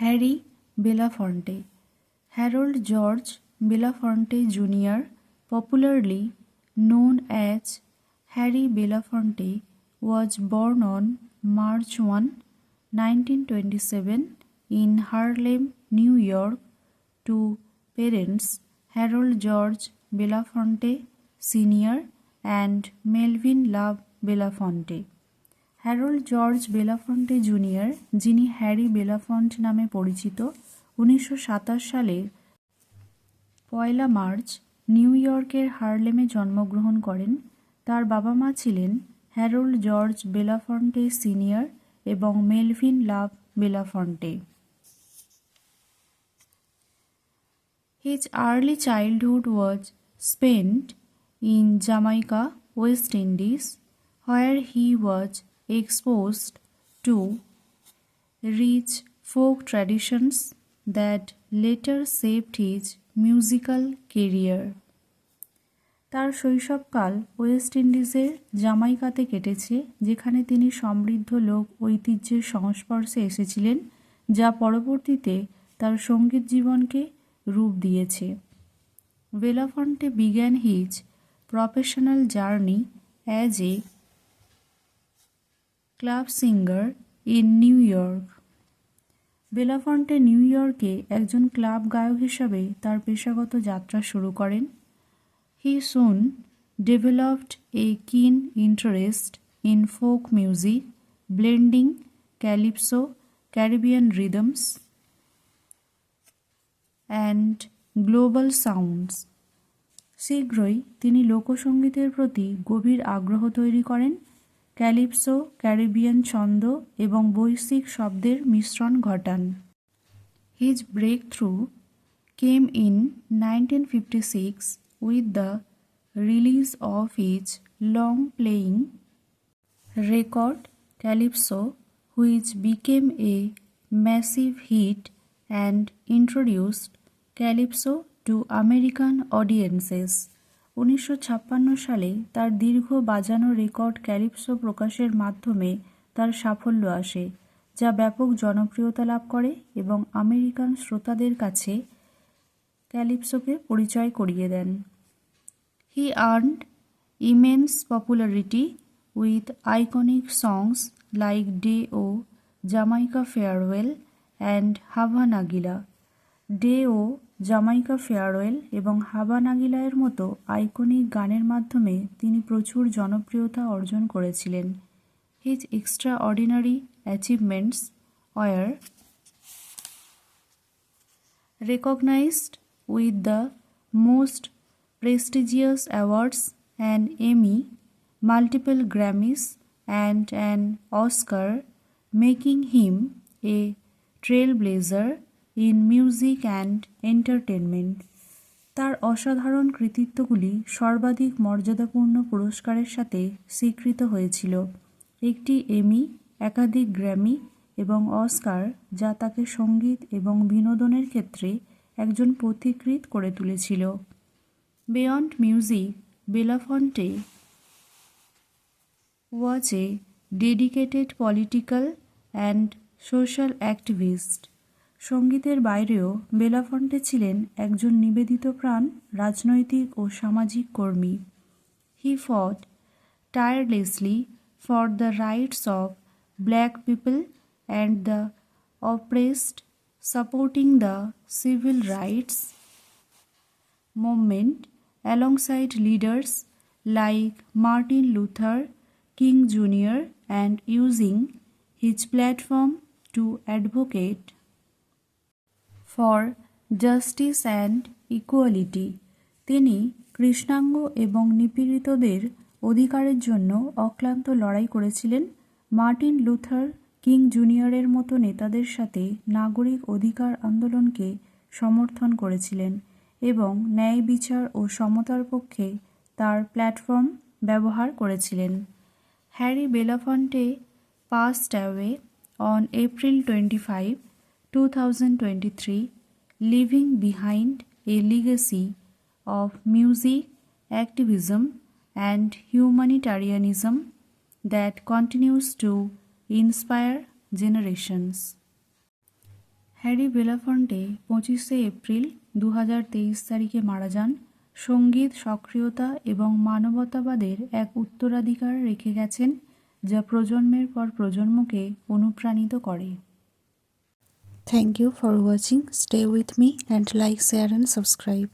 Harry বেলাফন্টে. Harold George Belafonte Jr., popularly known as Harry Belafonte, was born on March 1, 1927 in Harlem, New York, to parents Harold George Belafonte Sr. and Melvin Love Belafonte. Harold George Belafonte junior, যিনি Harry Belafonte নামে পরিচিত, 1927 সালের 1 March new ইয়র্কের হার্লেমে জন্মগ্রহণ করেন। তার বাবা মা ছিলেন হ্যারল্ড জর্জ বেলাফন্টে সিনিয়র এবং Melvin love বেলাফন্টে। His early childhood was spent in Jamaica, West Indies, where he was exposed to rich folk traditions that later shaped his musical career. তার শৈশবকাল ওয়েস্ট ইন্ডিজের জামাইকাতে কেটেছে, যেখানে তিনি সমৃদ্ধ লোক ঐতিহ্যের সংস্পর্শে এসেছিলেন, যা পরবর্তীতে তার সঙ্গীত জীবনকে রূপ দিয়েছে। Belafonte began his professional journey as a club singer in New York. Belafonte New ইয়র্কে একজন ক্লাব গায়ক হিসাবে তার পেশাগত যাত্রা শুরু করেন। হি সুন developed a keen interest in folk music, blending calypso, Caribbean rhythms and global sounds. শীঘ্রই তিনি লোকসঙ্গীতের প্রতি গভীর আগ্রহ তৈরি করেন। ক্যালিপসো, ক্যারিবিয়ান ছন্দ এবং বৈশ্বিক শব্দের মিশ্রণ ঘটান। His breakthrough came in 1956 with the release of his long playing record calypso, which became a massive hit and introduced calypso to American audiences. 1956 সালে তার দীর্ঘ বাজানো রেকর্ড ক্যালিপসো প্রকাশের মাধ্যমে তার সাফল্য আসে, যা ব্যাপক জনপ্রিয়তা লাভ করে এবং আমেরিকান শ্রোতাদের কাছে ক্যালিপসোকে পরিচয় করিয়ে দেন। He earned immense popularity with iconic songs like Day O, Jamaica farewell and Hava Nagila. Day O, Jamaica farewell এবং হাভা নাগিলায়ের মতো আইকনিক গানের মাধ্যমে তিনি প্রচুর জনপ্রিয়তা অর্জন করেছিলেন। His extraordinary achievements were recognized with the most prestigious awards, an Emmy, multiple Grammys, and an Oscar, making him a trailblazer in music and entertainment. তার অসাধারণ কৃতিত্বগুলি সর্বাধিক মর্যাদাপূর্ণ পুরস্কারের সাথে স্বীকৃত হয়েছিল, একটি এমি, একাধিক গ্র্যামি এবং অস্কার, যা তাকে সঙ্গীত এবং বিনোদনের ক্ষেত্রে একজন পথিকৃৎ করে তুলেছিল। Beyond music, Belafonte was a dedicated political and social activist. সঙ্গীতের বাইরেও বেলাফন্টে ছিলেন একজন নিবেদিতপ্রাণ রাজনৈতিক ও সামাজিক কর্মী। হি ফট tirelessly for the rights of black people and the oppressed, supporting the civil rights movement alongside leaders like Martin Luther King Jr. and using his platform to advocate for justice and equality. তিনি কৃষ্ণাঙ্গ এবং নিপীড়িতদের অধিকারের জন্য অক্লান্ত লড়াই করেছিলেন। Martin Luther king জুনিয়রের মতো নেতাদের সাথে নাগরিক অধিকার আন্দোলনকে সমর্থন করেছিলেন এবং ন্যায় বিচার ও সমতার পক্ষে তার প্ল্যাটফর্ম ব্যবহার করেছিলেন। Harry Belafonte passed away on April 25, 2023, leaving behind a legacy of music, activism, and humanitarianism that continues to inspire generations. Harry Belafonte 25শে এপ্রিল 2023 তারিখে মারা যান। সঙ্গীত সক্রিয়তা এবং মানবতাবাদের এক উত্তরাধিকার রেখে গেছেন, যা প্রজন্মের পর প্রজন্মকে অনুপ্রাণিত করে। Thank you for watching. Stay with me and like, share and subscribe.